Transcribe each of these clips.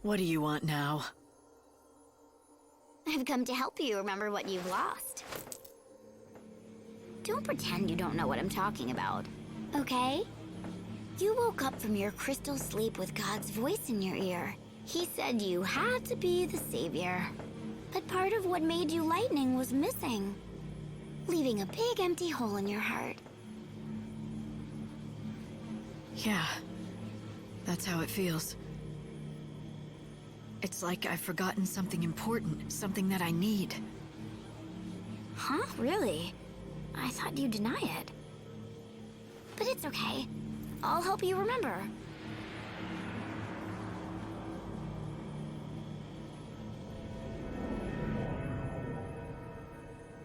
What do you want now? I've come to help you remember what you've lost. Don't pretend you don't know what I'm talking about, okay? You woke up from your crystal sleep with God's voice in your ear. He said you had to be the savior. But part of what made you lightning was missing, leaving a big empty hole in your heart. Yeah, that's how it feels. It's like I've forgotten something important, something that I need. Huh? Really? I thought you'd deny it. But it's okay. I'll help you remember.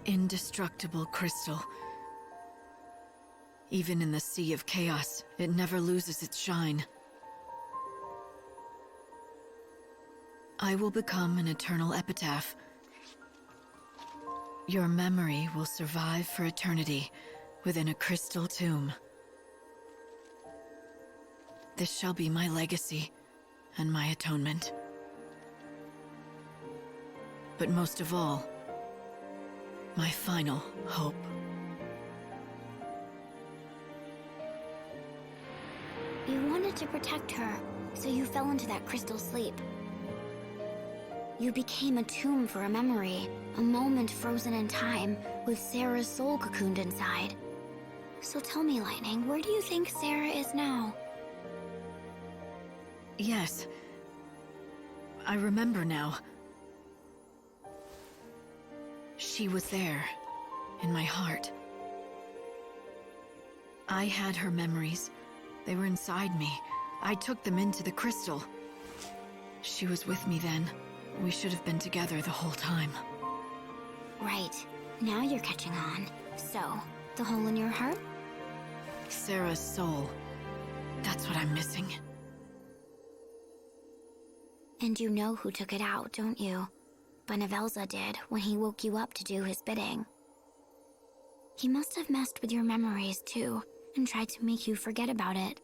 Indestructible crystal. Even in the sea of chaos, it never loses its shine. I will become an eternal epitaph. Your memory will survive for eternity within a crystal tomb. This shall be my legacy and my atonement. But most of all, my final hope. You wanted to protect her, so you fell into that crystal sleep. You became a tomb for a memory, a moment frozen in time, with Sarah's soul cocooned inside. So tell me, Lightning, where do you think Sarah is now? Yes. I remember now. She was there, in my heart. I had her memories. They were inside me. I took them into the crystal. She was with me then. We should have been together the whole time. Right. Now you're catching on. So, the hole in your heart? Sarah's soul. That's what I'm missing. And you know who took it out, don't you? Benevelza did when he woke you up to do his bidding. He must have messed with your memories too, and tried to make you forget about it.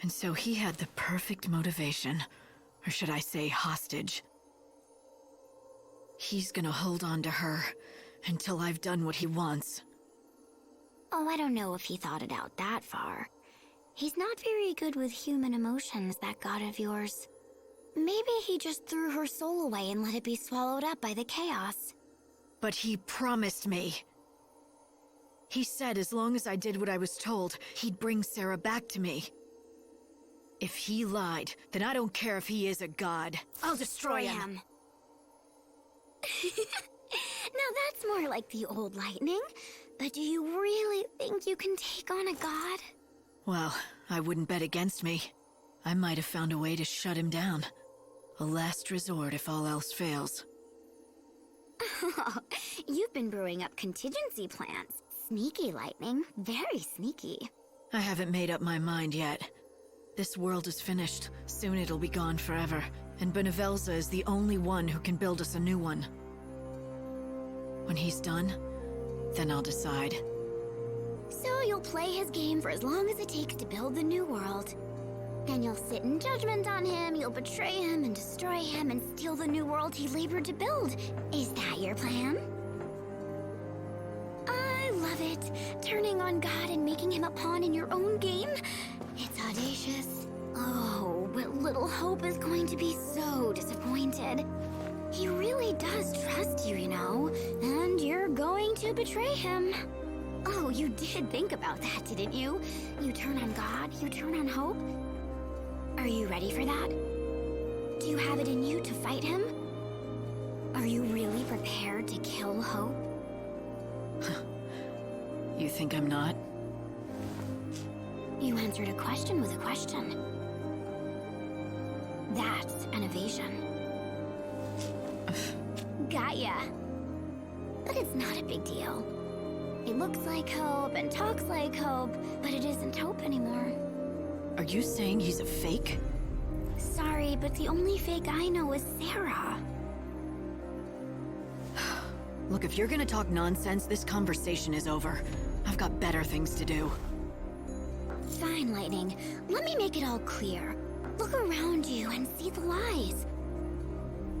And so he had the perfect motivation. Or should I say hostage. He's gonna hold on to her until I've done what he wants. Oh, I don't know if he thought it out that far. He's not very good with human emotions, that god of yours. Maybe he just threw her soul away and let it be swallowed up by the chaos. But he promised me. He said as long as I did what I was told, he'd bring Sarah back to me. If he lied, then I don't care if he is a god. I'll destroy him. Now that's more like the old Lightning. But do you really think you can take on a god? Well, I wouldn't bet against me. I might have found a way to shut him down. A last resort if all else fails. You've been brewing up contingency plans. Sneaky, Lightning. Very sneaky. I haven't made up my mind yet. This world is finished. Soon it'll be gone forever. And Benevelza is the only one who can build us a new one. When he's done, then I'll decide. So you'll play his game for as long as it takes to build the new world. And you'll sit in judgment on him, you'll betray him and destroy him and steal the new world he labored to build. Is that your plan? I love it. Turning on God and making him a pawn in your own game. It's audacious. Oh, but little Hope is going to be so disappointed. He really does trust you, you know, and you're going to betray him. Oh, you did think about that, didn't you? You turn on God, you turn on Hope. Are you ready for that? Do you have it in you to fight him? Are you really prepared to kill Hope? You think I'm not? You answered a question with a question. That's an evasion. Got ya. But it's not a big deal. It looks like Hope and talks like Hope, but it isn't Hope anymore. Are you saying he's a fake? Sorry, but the only fake I know is Sarah. Look, if you're gonna talk nonsense, this conversation is over. I've got better things to do. Fine, Lightning. Let me make it all clear. Look around you and see with lies.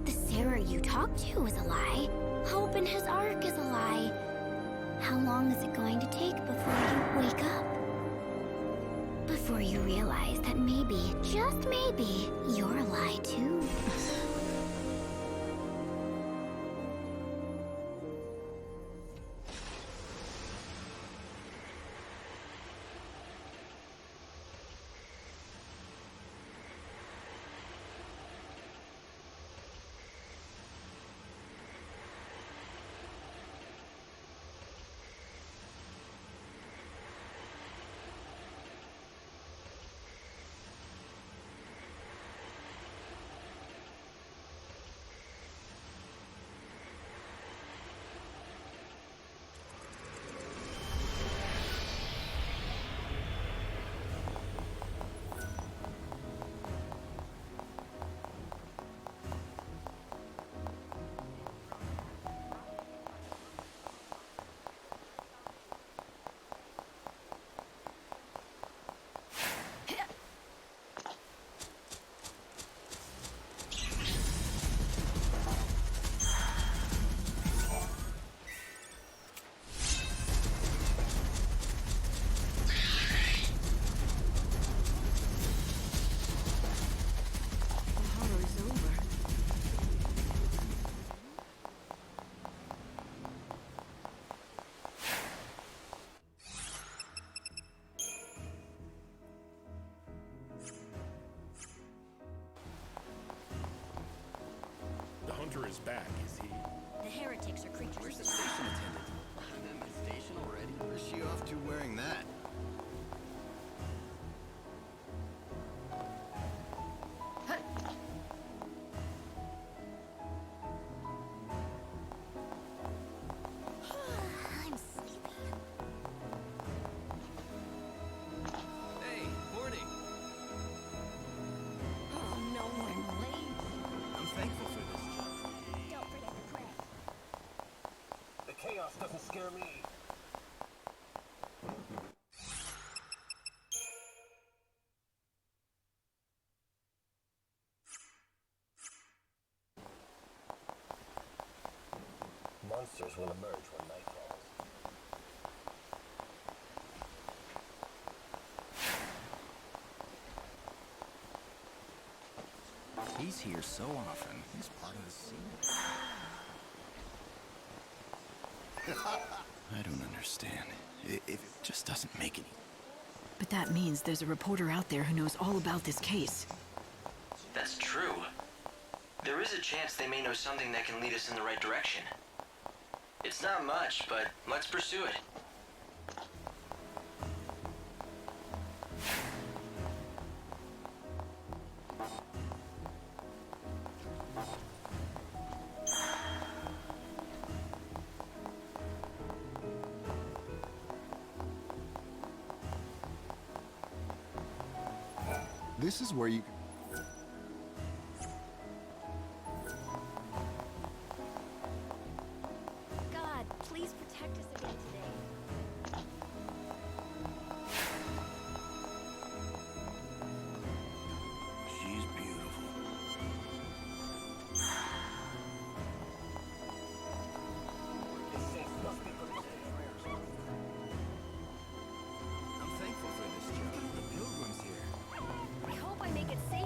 The Sarah you talked to is a lie. Hope in his arc is a lie. How long is it going to take before you wake up? Before you realize that maybe, just maybe, you're a lie too. Hunter is back, is he? The heretics are creatures. Where's the station attendant? I'm at my station already. Where's she off to wearing that? I'm sleepy. Hey, morning! Oh no, I'm late. I'm thankful for this job. Don't forget to pray. The chaos doesn't scare me. Monsters will emerge when night falls. He's here so often. He's part of the scene. I don't understand. It just doesn't make any... But that means there's a reporter out there who knows all about this case. That's true. There is a chance they may know something that can lead us in the right direction. It's not much, but let's pursue it. This is where you... God, please protect us again today. She's beautiful. These saints must be protected. I'm thankful for this job. The pilgrims here. I hope I make it safe.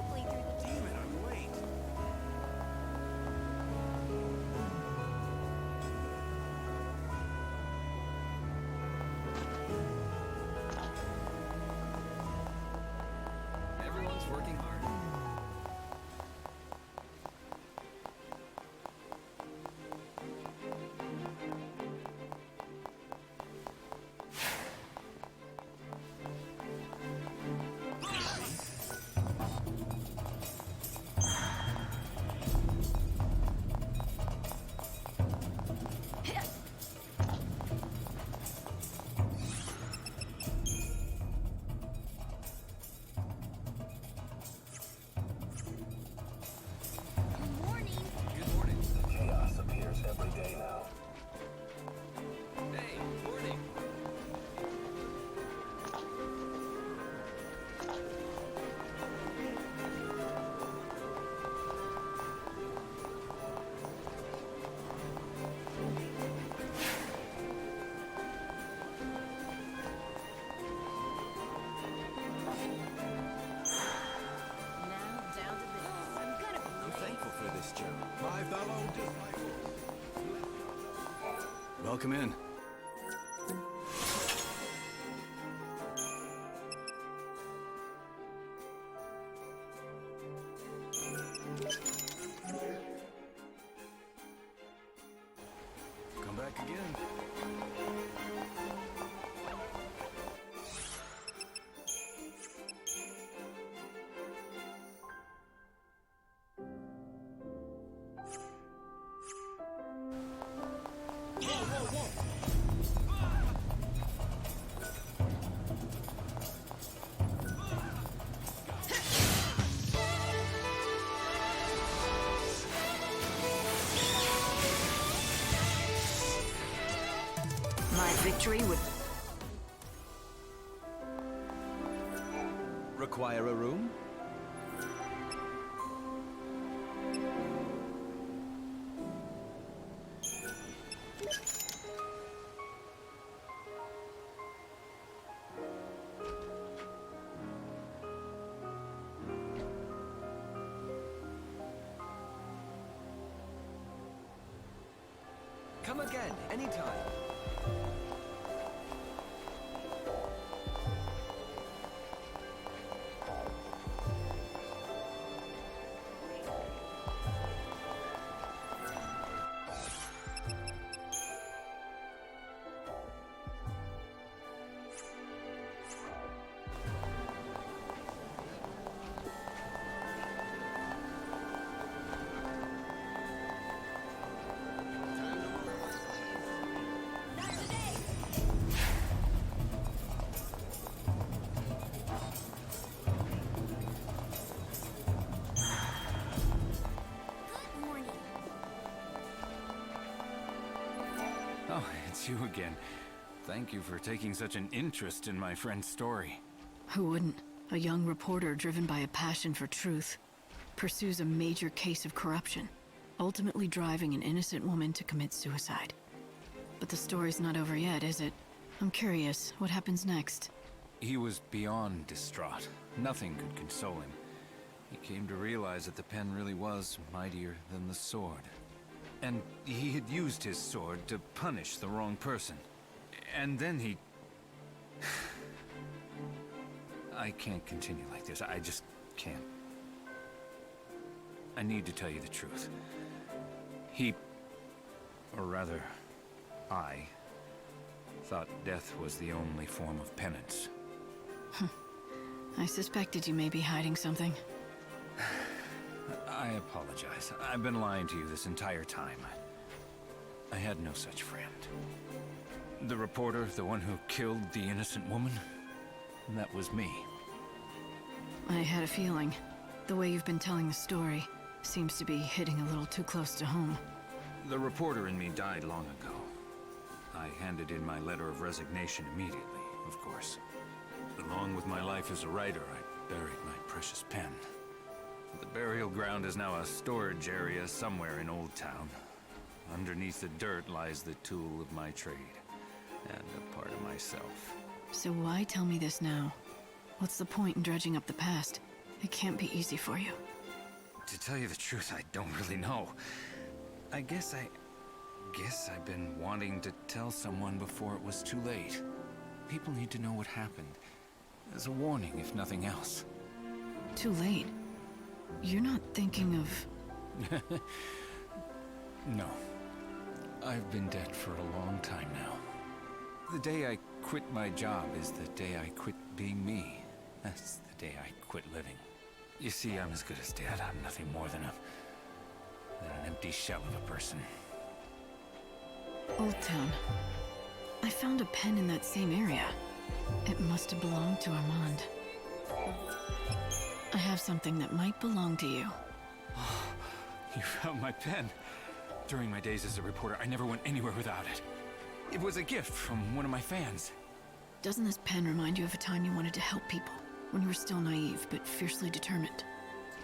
thankful for this job. My fellow disciples. Welcome in. Come back again. My victory would... Require a room? Come again, anytime. Oh, it's you again. Thank you for taking such an interest in my friend's story. Who wouldn't? A young reporter driven by a passion for truth pursues a major case of corruption, ultimately driving an innocent woman to commit suicide. But the story's not over yet, is it? I'm curious, what happens next? He was beyond distraught. Nothing could console him. He came to realize that the pen really was mightier than the sword. And he had used his sword to punish the wrong person. And then he... I can't continue like this. I just can't. I need to tell you the truth. He... or rather, I... thought death was the only form of penance. I suspected you may be hiding something. I apologize. I've been lying to you this entire time. I had no such friend. The reporter, the one who killed the innocent woman, that was me. I had a feeling. The way you've been telling the story seems to be hitting a little too close to home. The reporter in me died long ago. I handed in my letter of resignation immediately, of course. Along with my life as a writer, I buried my precious pen. The burial ground is now a storage area somewhere in Old Town. Underneath the dirt lies the tool of my trade, and a part of myself. So why tell me this now? What's the point in dredging up the past? It can't be easy for you. To tell you the truth, I don't really know. I guess I've been wanting to tell someone before it was too late. People need to know what happened. As a warning, if nothing else. Too late? You're not thinking of... No. I've been dead for a long time now. The day I quit my job is the day I quit being me. That's the day I quit living. You see, I'm as good as dead. I'm nothing more than an empty shell of a person. Old Town. I found a pen in that same area. It must have belonged to Armand. I have something that might belong to you. You found my pen. During my days as a reporter, I never went anywhere without it. It was a gift from one of my fans. Doesn't this pen remind you of a time you wanted to help people? When you were still naive, but fiercely determined?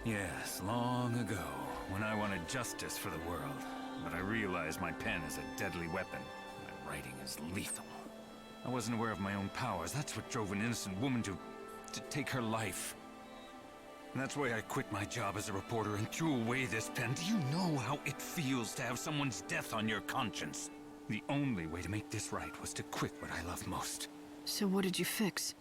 Yes, long ago, when I wanted justice for the world. But I realized my pen is a deadly weapon. My writing is lethal. I wasn't aware of my own powers. That's what drove an innocent woman to take her life. That's why I quit my job as a reporter and threw away this pen. Do you know how it feels to have someone's death on your conscience? The only way to make this right was to quit what I love most. So what did you fix?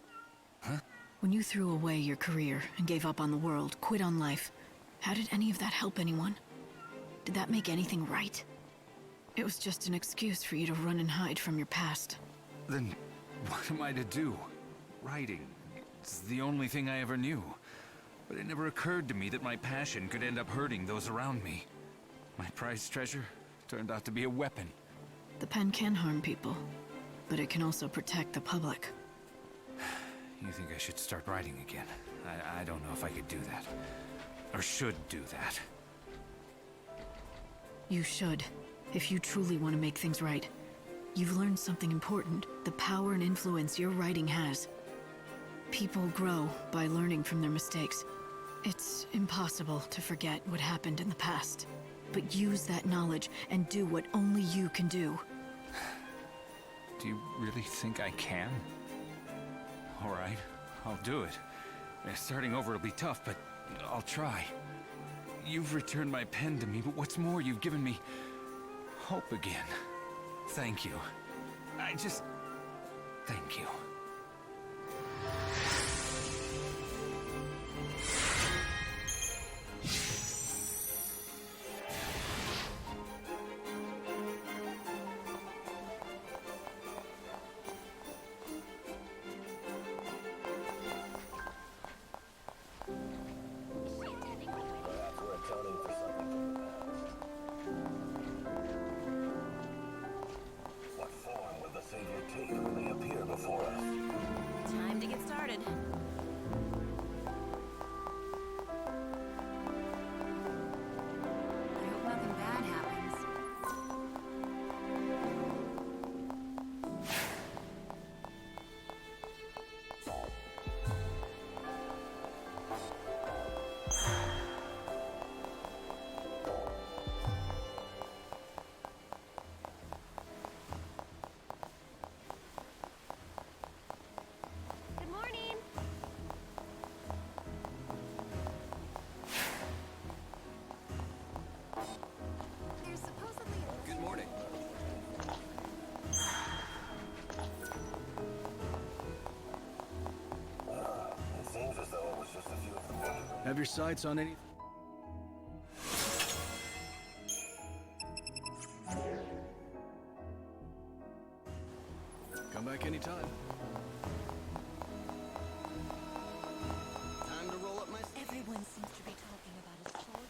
Huh? When you threw away your career and gave up on the world, quit on life, how did any of that help anyone? Did that make anything right? It was just an excuse for you to run and hide from your past. Then what am I to do? Writing. It's the only thing I ever knew. But it never occurred to me that my passion could end up hurting those around me. My prized treasure turned out to be a weapon. The pen can harm people, but it can also protect the public. You think I should start writing again? I don't know if I could do that. Or should do that. You should, if you truly want to make things right. You've learned something important, the power and influence your writing has. People grow by learning from their mistakes. It's impossible to forget what happened in the past. But use that knowledge and do what only you can do. Do you really think I can? All right, I'll do it. Starting over will be tough, but I'll try. You've returned my pen to me, but what's more, you've given me hope again. Thank you. Thank you. Perhaps we're atoning for something from the past. What form will the Savior take when they appear before us? Time to get started. I hope nothing bad happens. Good morning. There's supposedly a Good morning. It seems as though it was just a few of them. Have your sights on anything? Come back anytime. Time to roll up my sleeves. Everyone seems to be talking about his children.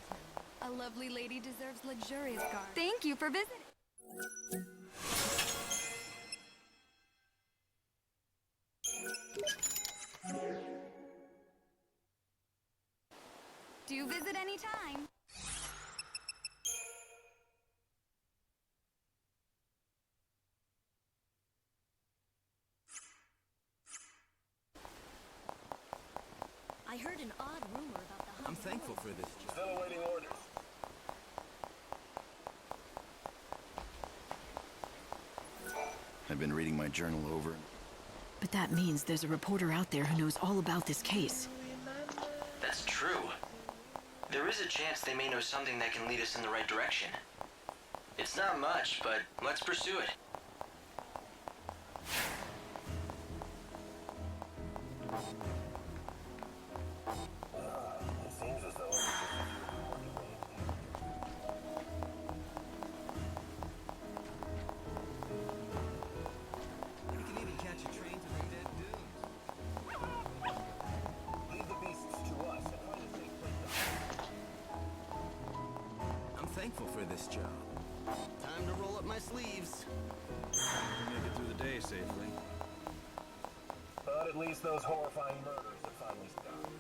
A lovely lady deserves luxurious garb. Thank you for visiting. Do visit anytime. I heard an odd rumor about the I'm thankful for this job. Still awaiting orders. I've been reading my journal over. But that means there's a reporter out there who knows all about this case. That's true. There is a chance they may know something that can lead us in the right direction. It's not much, but let's pursue it. It seems as though it was just a few of them working You can even catch a train to the dead dunes. Leave the beasts to us and find a safe place to I'm thankful for this job. Time to roll up my sleeves. Make it through the day safely. But at least those horrifying murders have finally stopped.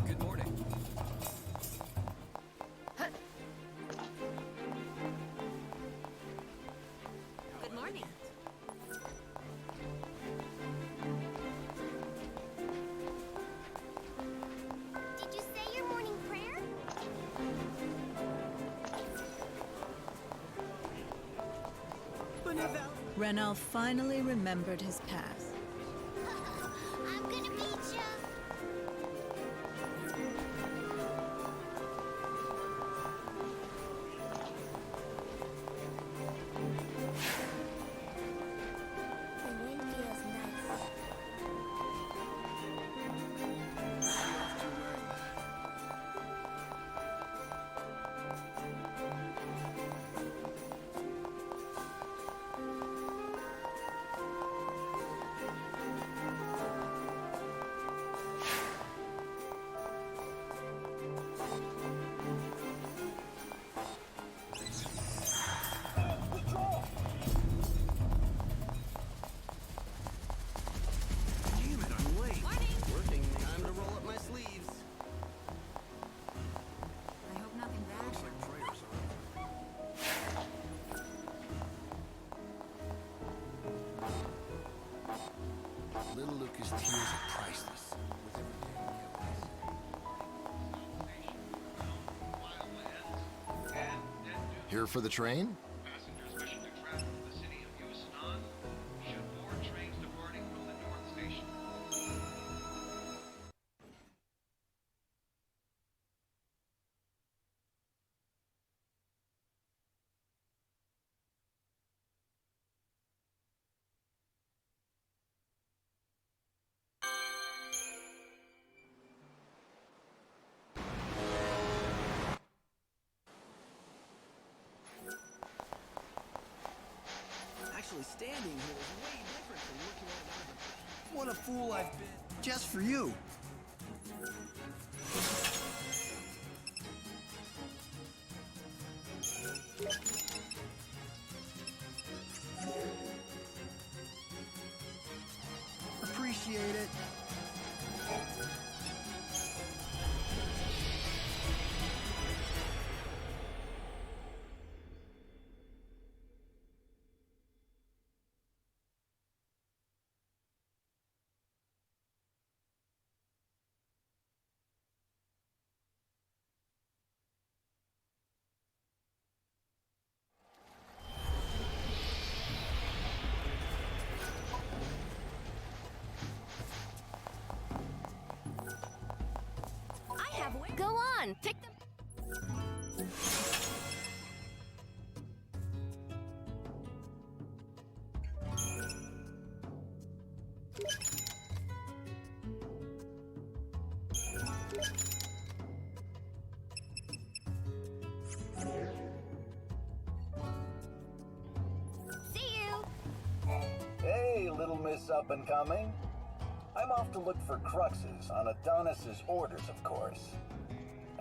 Good morning. Good morning. Did you say your morning prayer? Renal finally remembered his past. I'm gonna beat ya! The wind feels nice. Damn it, I'm late. Working. Time to roll up my sleeves. I hope nothing bad. Little Lucas' tears are priceless. Here for the train? Passengers wishing to travel to the city of Yusanan should board trains departing from the North Station. Actually, standing here is way different from looking at it out of the... What a fool I've been. Just for you. Appreciate it. Go on, pick them. See you! Hey, little miss up and coming. I'm off to look for cruxes on Adonis's orders, of course.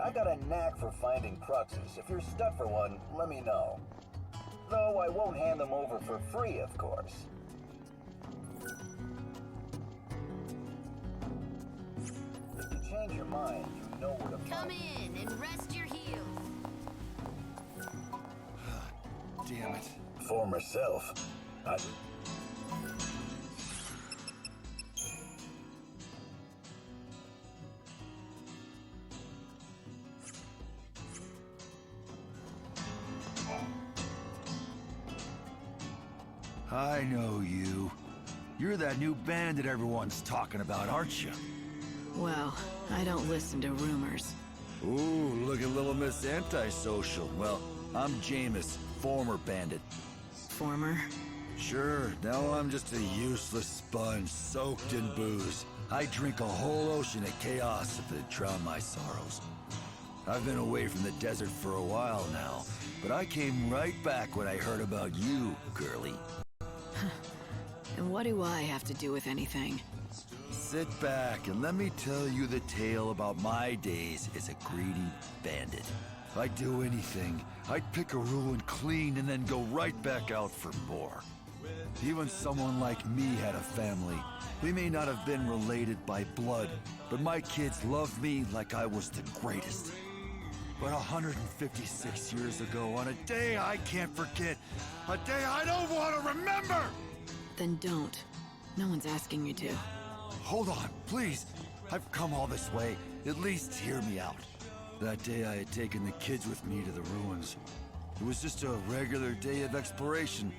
I got a knack for finding cruxes. If you're stuck for one, let me know. Though I won't hand them over for free, of course. If you change your mind, you know where to Come find me. in and rest your heels. Damn it. Former self. I know you. You're that new bandit everyone's talking about, aren't you? Well, I don't listen to rumors. Ooh, look at little Miss Antisocial. Well, I'm Jameis, former bandit. Former? Sure, now I'm just a useless sponge soaked in booze. I drink a whole ocean of chaos if it drown my sorrows. I've been away from the desert for a while now, but I came right back when I heard about you, girlie. And what do I have to do with anything? Sit back and let me tell you the tale about my days as a greedy bandit. I'd do anything. I'd pick a ruin clean and then go right back out for more. Even someone like me had a family. We may not have been related by blood, but my kids loved me like I was the greatest. But 156 years ago, on a day I can't forget, a day I don't want to remember! Then don't. No one's asking you to. Hold on, please. I've come all this way. At least hear me out. That day I had taken the kids with me to the ruins. It was just a regular day of exploration.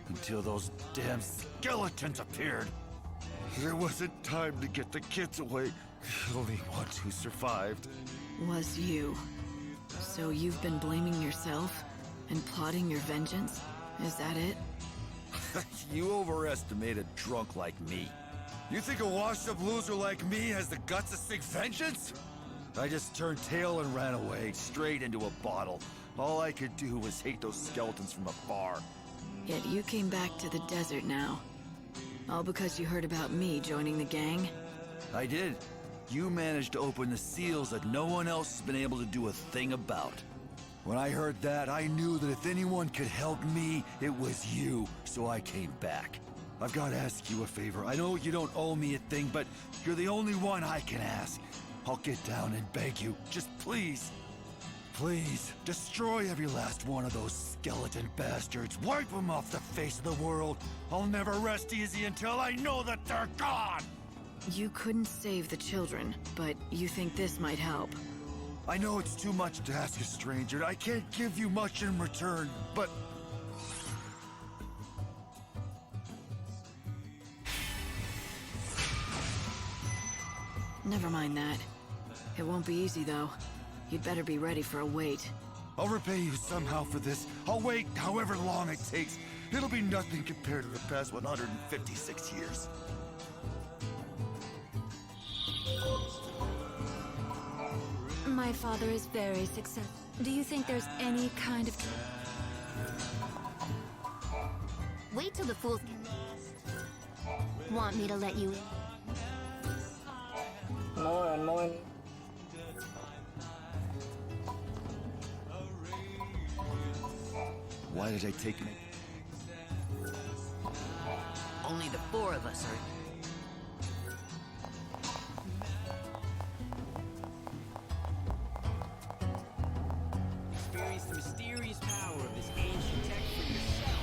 until those damn skeletons appeared. There wasn't time to get the kids away. The only ones who survived Was you. So you've been blaming yourself and plotting your vengeance? Is that it? You overestimate a drunk like me. You think a washed-up loser like me has the guts to seek vengeance? I just turned tail and ran away, straight into a bottle. All I could do was hate those skeletons from afar. Yet you came back to the desert now. All because you heard about me joining the gang? I did. You managed to open the seals that no one else has been able to do a thing about. When I heard that, I knew that if anyone could help me, it was you, so I came back. I've got to ask you a favor. I know you don't owe me a thing, but you're the only one I can ask. I'll get down and beg you. Just please, please, destroy every last one of those skeleton bastards. Wipe them off the face of the world. I'll never rest easy until I know that they're gone! You couldn't save the children, but you think this might help. I know it's too much to ask a stranger. I can't give you much in return, but... Never mind that. It won't be easy, though. You'd better be ready for a wait. I'll repay you somehow for this. I'll wait however long it takes. It'll be nothing compared to the past 156 years. My father is very successful. Do you think there's any kind of... Wait till the fools get... Want me to let you in? Moin. Why did I take me? Only the four of us are... Experience the mysterious power of this ancient tech for yourself.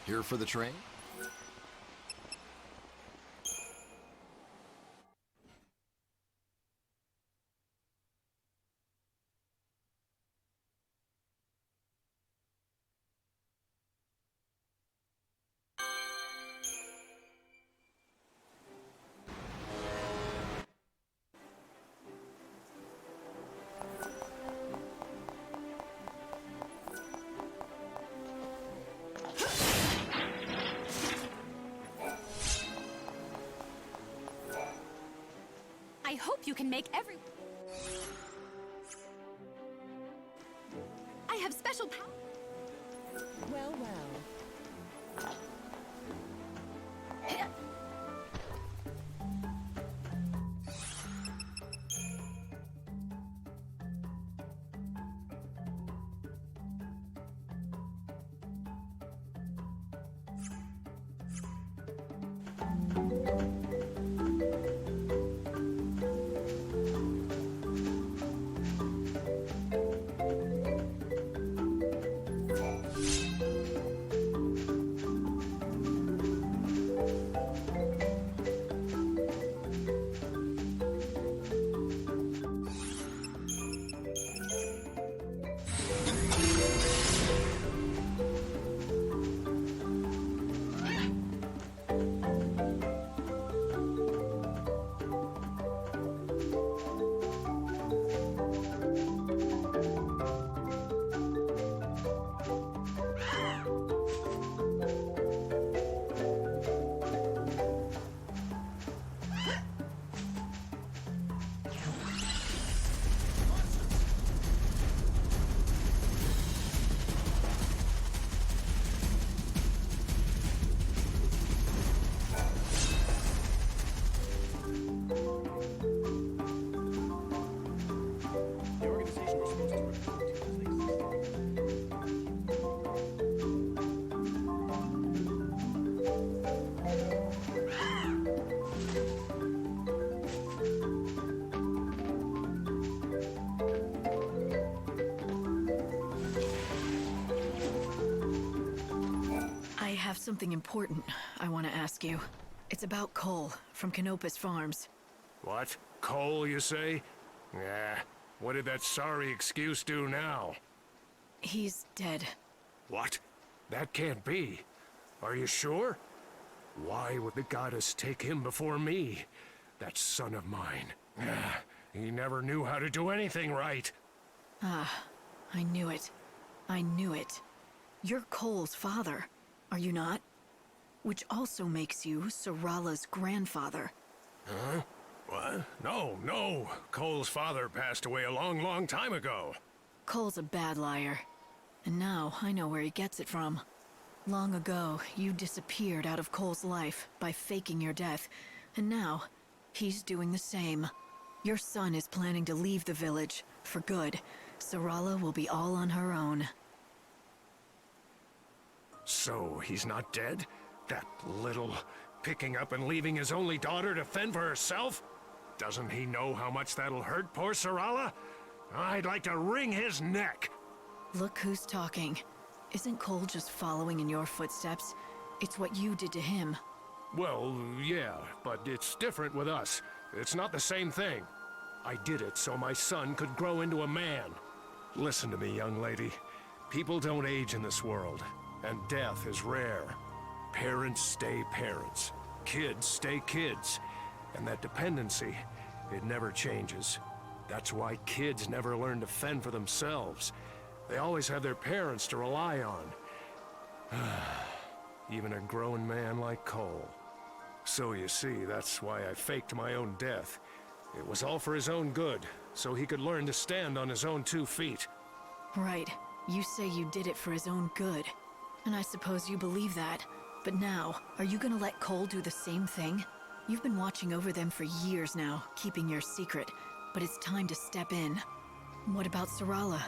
Here for the train? I hope you can make every... I have special power. Well. have something important I want to ask you. It's about Cole from Canopus Farms. What? Cole, you say? Nah. What did that sorry excuse do now? He's dead. What? That can't be. Are you sure? Why would the goddess take him before me? That son of mine. He never knew how to do anything right. Ah, I knew it. I knew it. You're Cole's father, are you not? Which also makes you Sarala's grandfather. Huh? What? No. Cole's father passed away a long time ago. Cole's a bad liar. And now I know where he gets it from. Long ago, you disappeared out of Cole's life by faking your death. And now, he's doing the same. Your son is planning to leave the village, for good. Sarala will be all on her own. So, he's not dead? That little... picking up and leaving his only daughter to fend for herself? Doesn't he know how much that'll hurt poor Sarala? I'd like to wring his neck! Look who's talking. Isn't Cole just following in your footsteps? It's what you did to him. Well, yeah, but it's different with us. It's not the same thing. I did it so my son could grow into a man. Listen to me, young lady. People don't age in this world, and death is rare. Parents stay parents. Kids stay kids. And that dependency, it never changes. That's why kids never learn to fend for themselves. They always have their parents to rely on. Even a grown man like Cole. So you see, that's why I faked my own death. It was all for his own good, so he could learn to stand on his own 2 feet. Right. You say you did it for his own good. And I suppose you believe that. But now, are you gonna let Cole do the same thing? You've been watching over them for years now, keeping your secret. But it's time to step in. What about Sarala?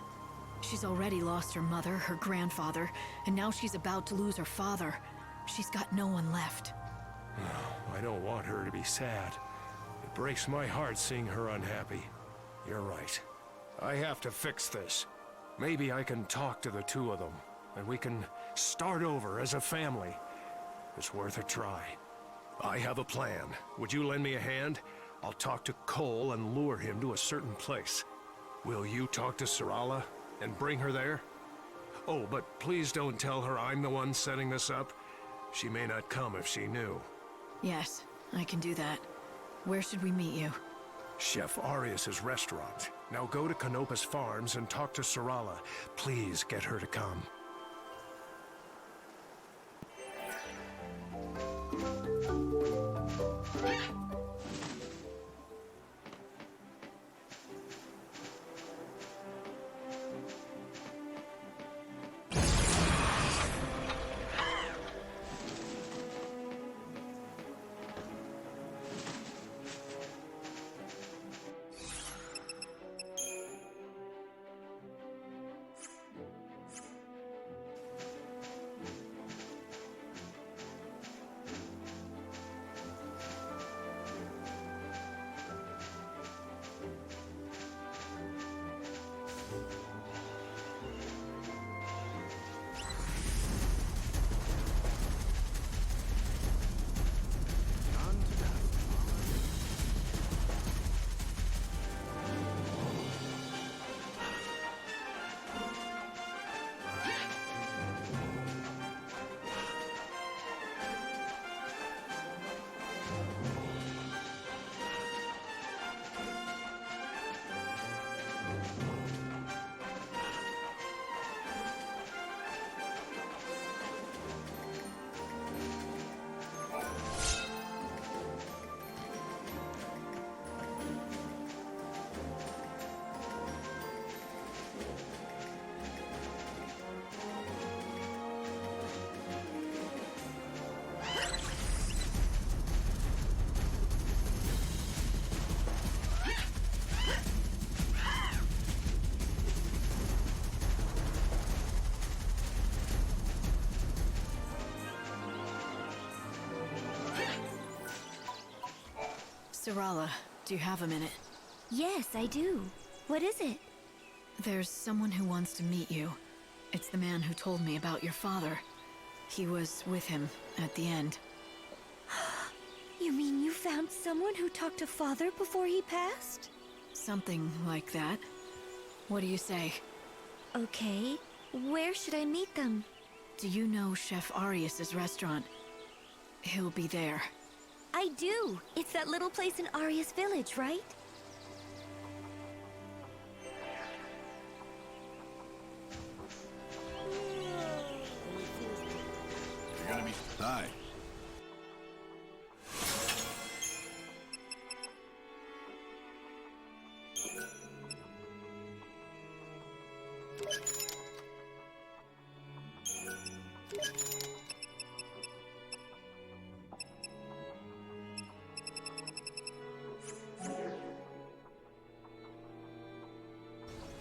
She's already lost her mother, her grandfather, and now she's about to lose her father. She's got no one left. I don't want her to be sad. It breaks my heart seeing her unhappy. You're right. I have to fix this. Maybe I can talk to the 2 of them, and we can start over as a family. It's worth a try. I have a plan. Would you lend me a hand? I'll talk to Cole and lure him to a certain place. Will you talk to Sarala and bring her there? Oh, but please don't tell her I'm the one setting this up. She may not come if she knew. Yes, I can do that. Where should we meet you? Chef Arias's restaurant. Now go to Canopus Farms and talk to Sarala. Please get her to come. Sarala, do you have a minute? Yes, I do. What is it? There's someone who wants to meet you. It's the man who told me about your father. He was with him at the end. You mean you found someone who talked to Father before he passed? Something like that. What do you say? Okay. Where should I meet them? Do you know Chef Arius's restaurant? He'll be there. I do. It's that little place in Arius Village, right? You're gonna be... Hi.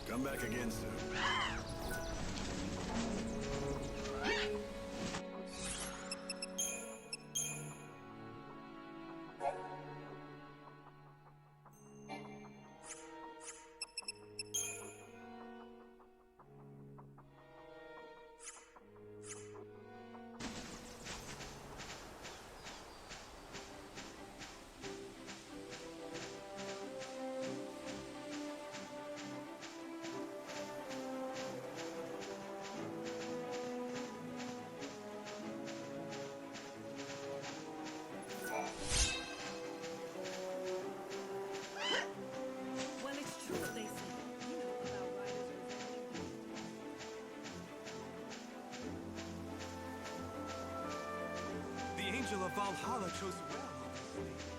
Come back again soon. The Angel of Valhalla chose well, obviously.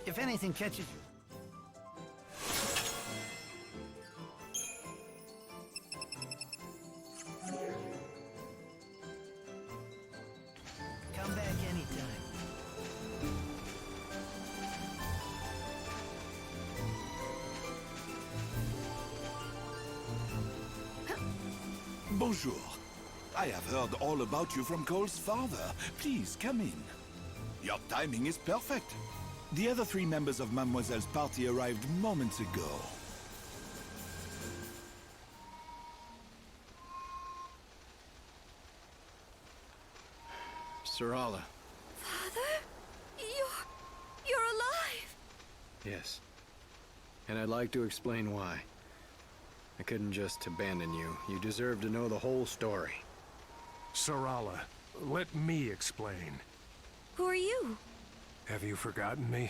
If anything catches you. Come back anytime. Bonjour. I have heard all about you from Cole's father. Please, come in. Your timing is perfect. The other 3 members of Mademoiselle's party arrived moments ago. Sarala. Father? You're alive! Yes. And I'd like to explain why. I couldn't just abandon you. You deserve to know the whole story. Sarala, let me explain. Who are you? Have you forgotten me?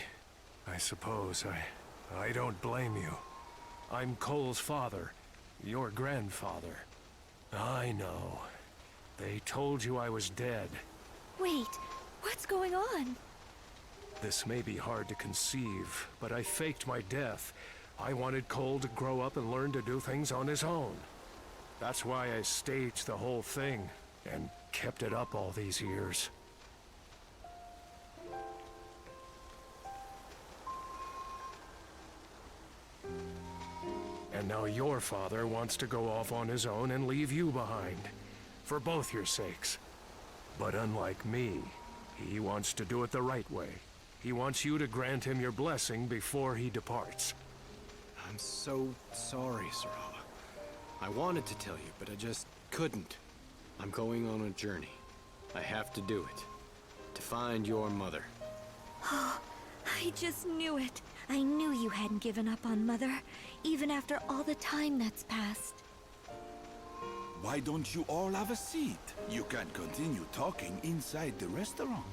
I suppose I don't blame you. I'm Cole's father, your grandfather. I know. They told you I was dead. Wait, what's going on? This may be hard to conceive, but I faked my death. I wanted Cole to grow up and learn to do things on his own. That's why I staged the whole thing, and kept it up all these years. And now your father wants to go off on his own and leave you behind. For both your sakes. But unlike me, he wants to do it the right way. He wants you to grant him your blessing before he departs. I'm so sorry, Sarala. I wanted to tell you, but I just couldn't. I'm going on a journey. I have to do it. To find your mother. Oh, I just knew it. I knew you hadn't given up on Mother, even after all the time that's passed. Why don't you all have a seat? You can continue talking inside the restaurant.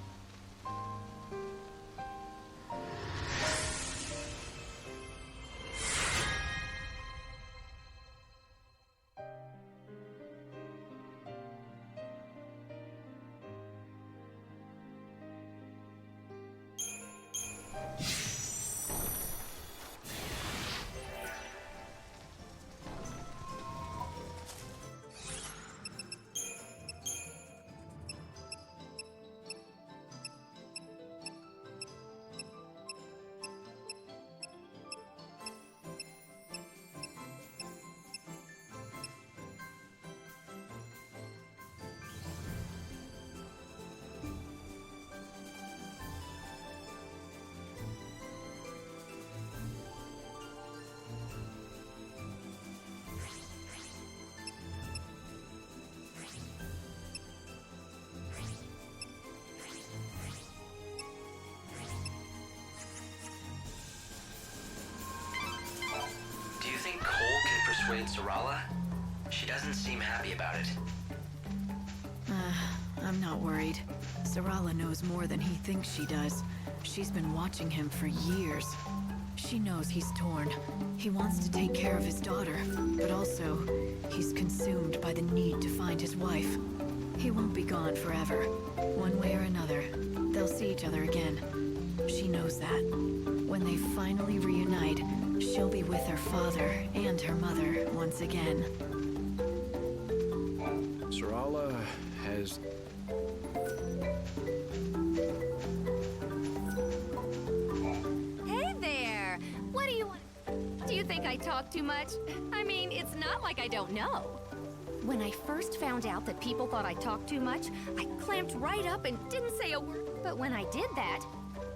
Sarala? She doesn't seem happy about it. I'm not worried. Sarala knows more than he thinks she does. She's been watching him for years. She knows he's torn. He wants to take care of his daughter, but also, he's consumed by the need to find his wife. He won't be gone forever. One way or another, they'll see each other again. She knows that. When they finally reunite, she'll be with her father and her mother once again. Sarala has... Hey there! What do you want? Do you think I talk too much? I mean, it's not like I don't know. When I first found out that people thought I talked too much, I clamped right up and didn't say a word. But when I did that,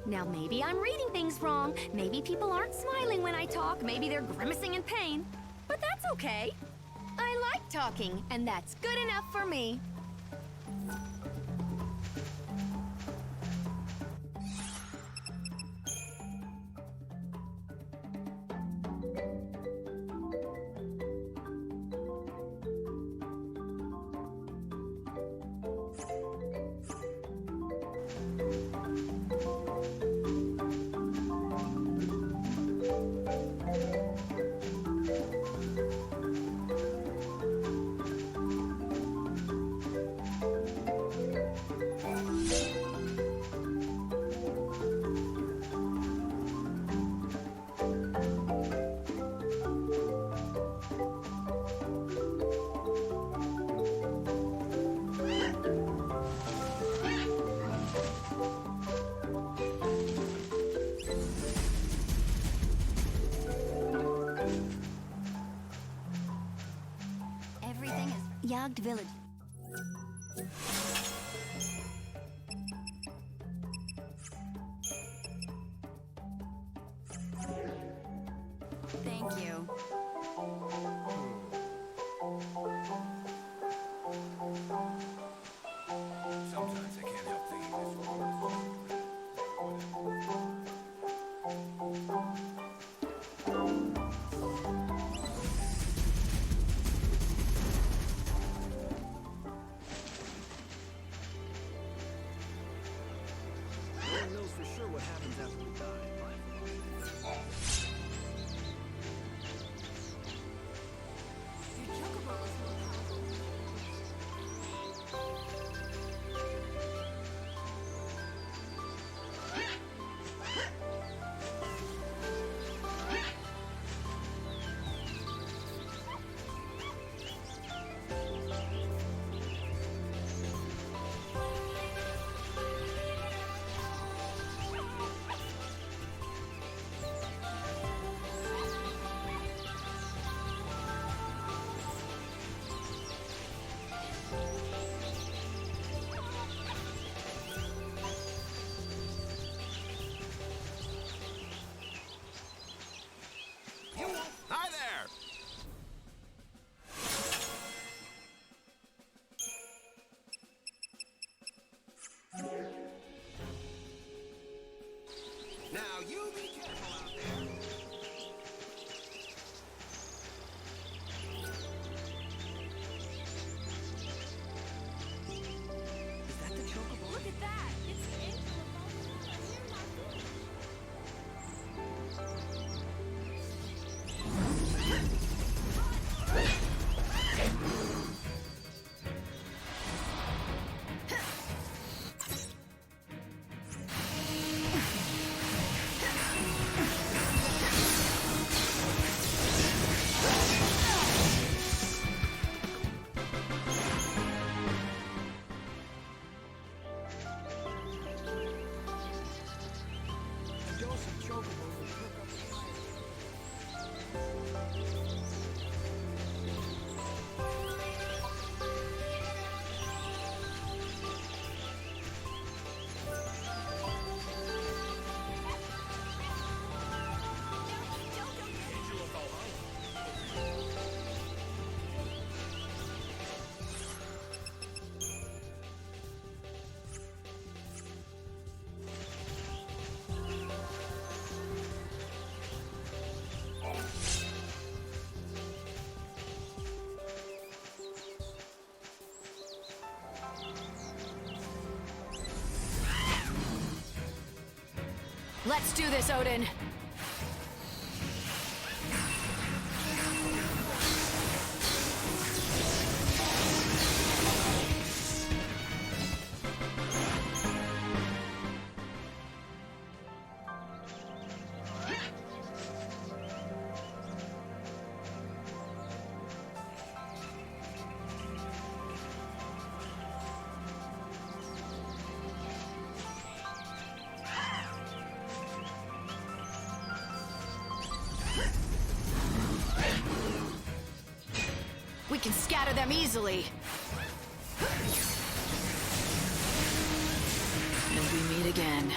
now maybe I'm reading things wrong. Maybe people aren't smiling when I talk. Maybe they're grimacing in pain. But that's okay. I like talking, and that's good enough for me. Yagd Village. Thank you. Sometimes I can't help thinking this world is... What happens after we die? Your chocobo is more powerful. Hi there! Now you be careful out there. Is that the chocobo? Look at that! It's the angel of all the Let's do this, Odin! We can scatter them easily. And we meet again.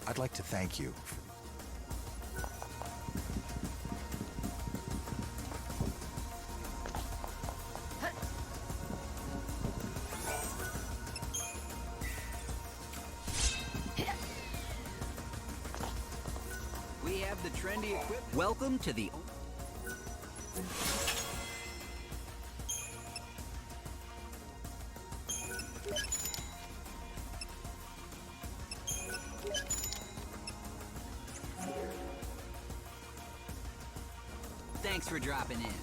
I'd like to thank you. We have the trendy equipment. Welcome to the... Thanks for dropping in.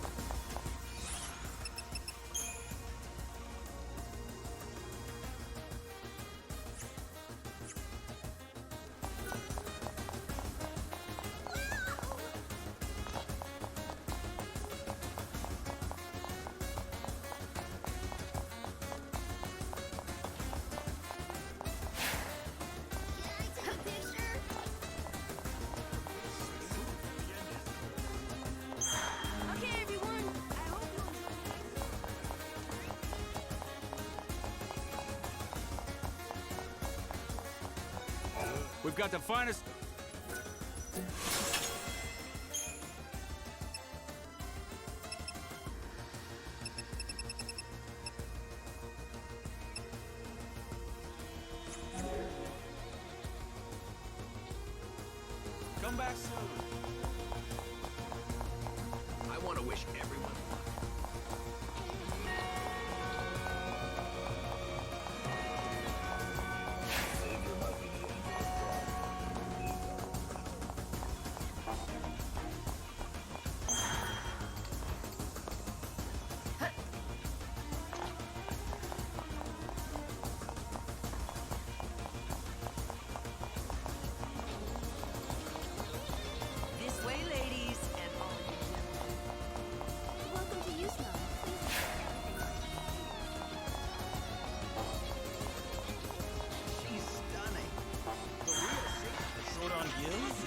We've got the finest... Come back soon. I want to wish everyone luck. This way, ladies, and all you gentlemen. Welcome to Yusna. She's stunning. The real Short on gills?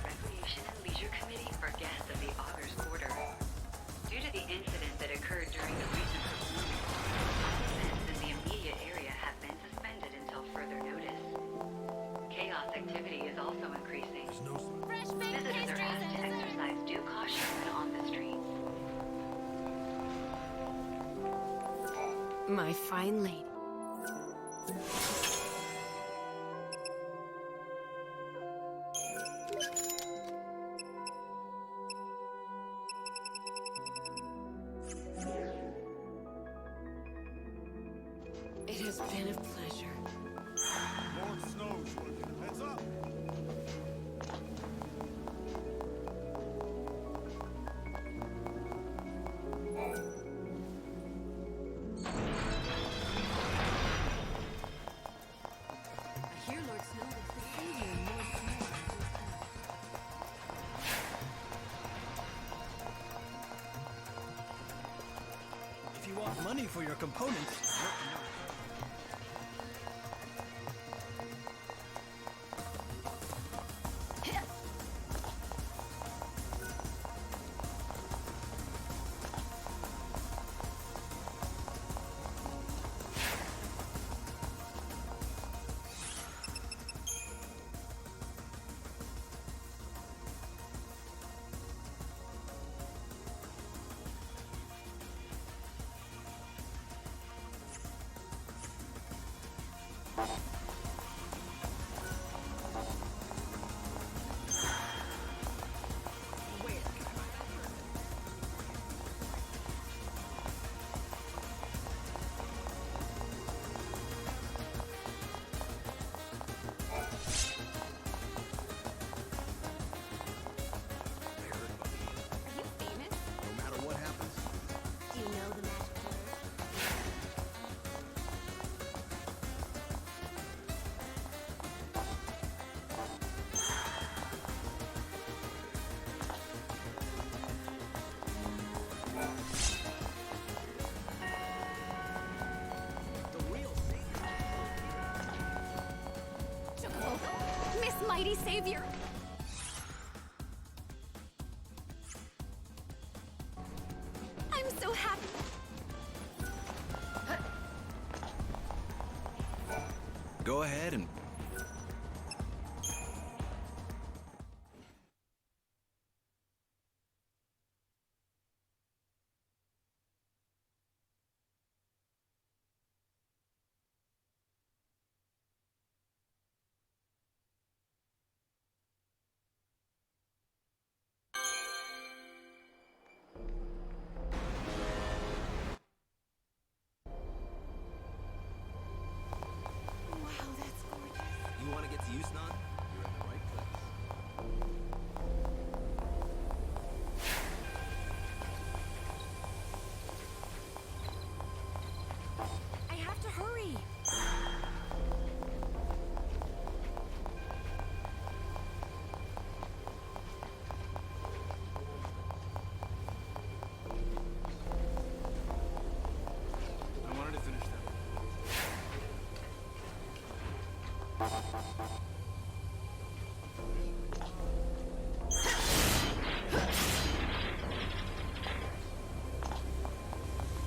Recreation and Leisure Committee for guests of the Augur's Quarter. Due to the incident that occurred during the recent performance, all events in the immediate area have been suspended until further notice. Chaos activity is also increasing. Visitors are asked to exercise due caution when on the streets. My fine lady. It has been a pleasure. Lord Snow's working. Heads up. Her components. Miss Mighty Savior! I'm so happy! Go ahead and... You want to get to Yusnan? You're in the right place. I have to hurry! I wanted to finish that.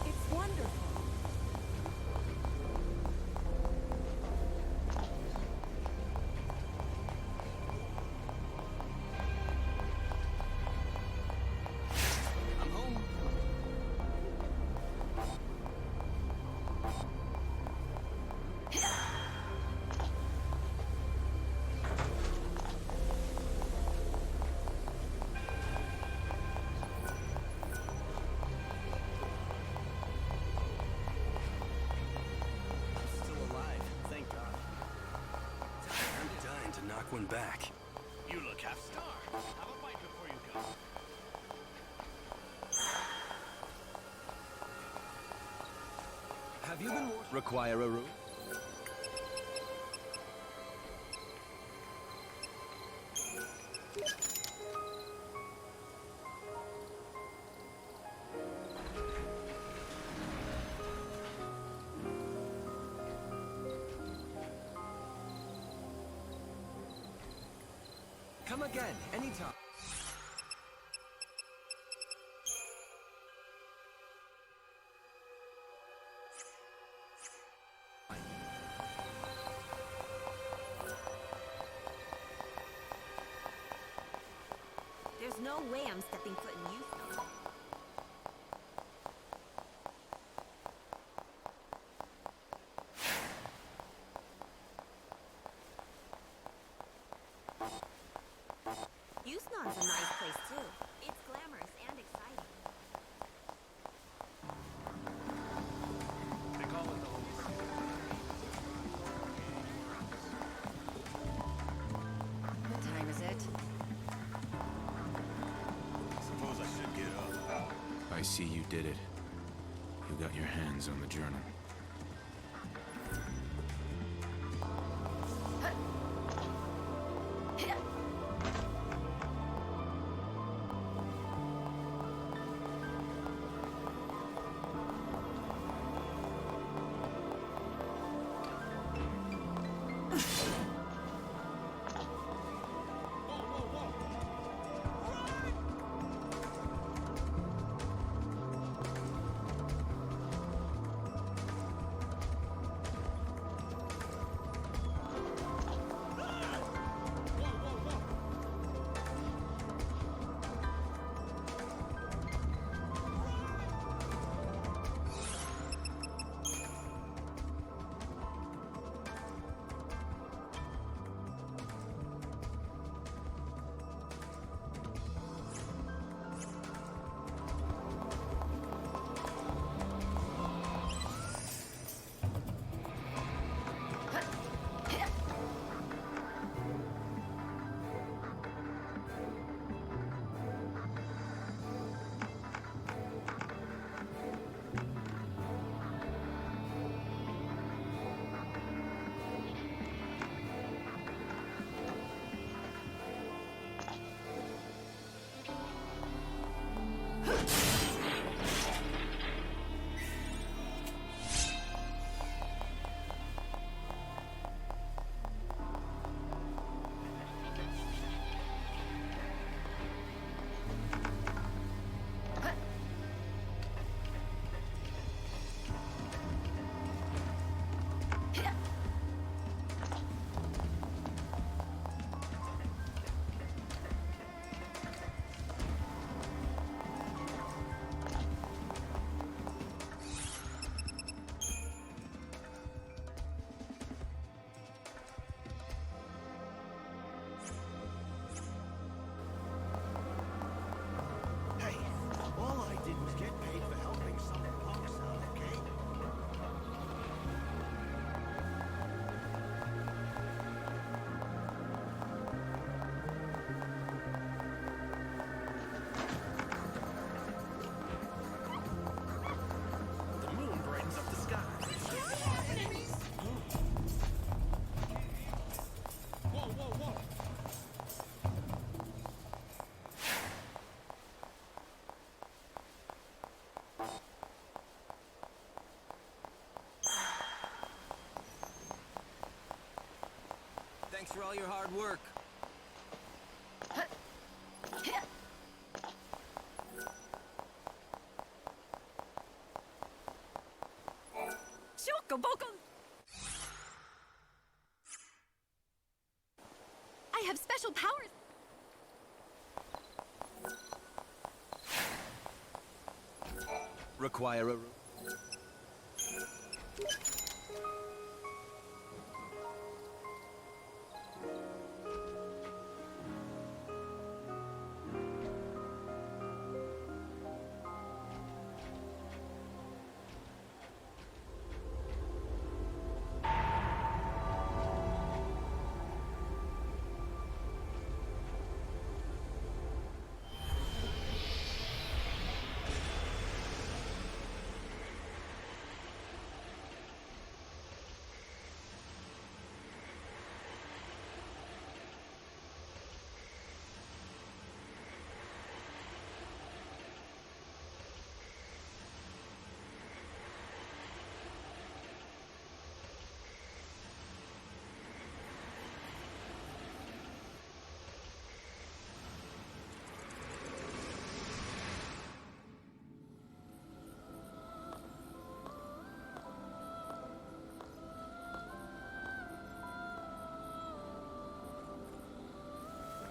It's wonderful. I'm home. I'm still alive, thank God. I'm dying to knock one back. You look half-starved. Have a bite before you go. Have you been... Require a room? Come again, anytime. There's no way I'm stepping foot in Yusna. Yusna's a nice place too. It's glamorous and exciting. They call it the Holy What time is it? Suppose I should get up. I see you did it. You got your hands on the journal. Thanks for all your hard work. I have special powers. Require a...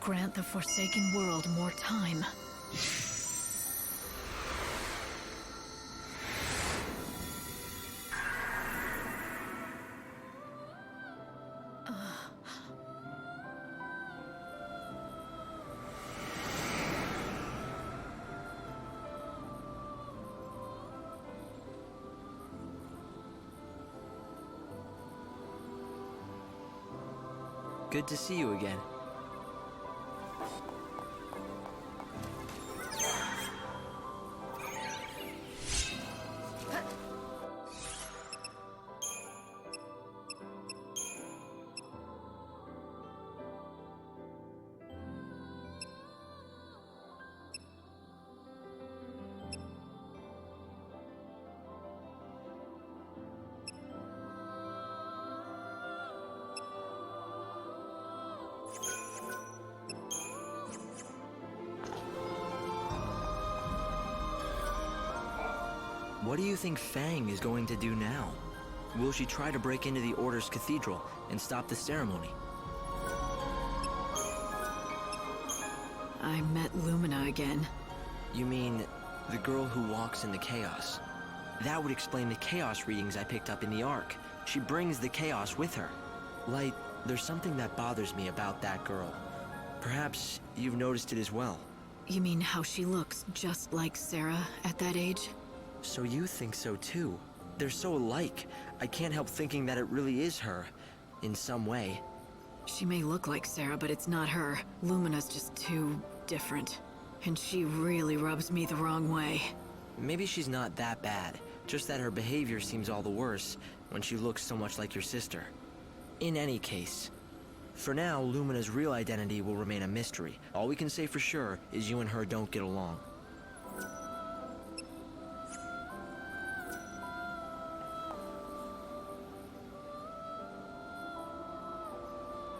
Grant the Forsaken World more time. Good to see you again. What do you think Fang is going to do now? Will she try to break into the Order's cathedral and stop the ceremony? I met Lumina again. You mean the girl who walks in the chaos? That would explain the chaos readings I picked up in the Ark. She brings the chaos with her. Light, there's something that bothers me about that girl. Perhaps you've noticed it as well. You mean how she looks just like Sarah at that age? So you think so too? They're so alike. I can't help thinking that it really is her, in some way. She may look like Sarah, but it's not her. Lumina's just too different. And she really rubs me the wrong way. Maybe she's not that bad, just that her behavior seems all the worse when she looks so much like your sister. In any case, for now, Lumina's real identity will remain a mystery. All we can say for sure is you and her don't get along.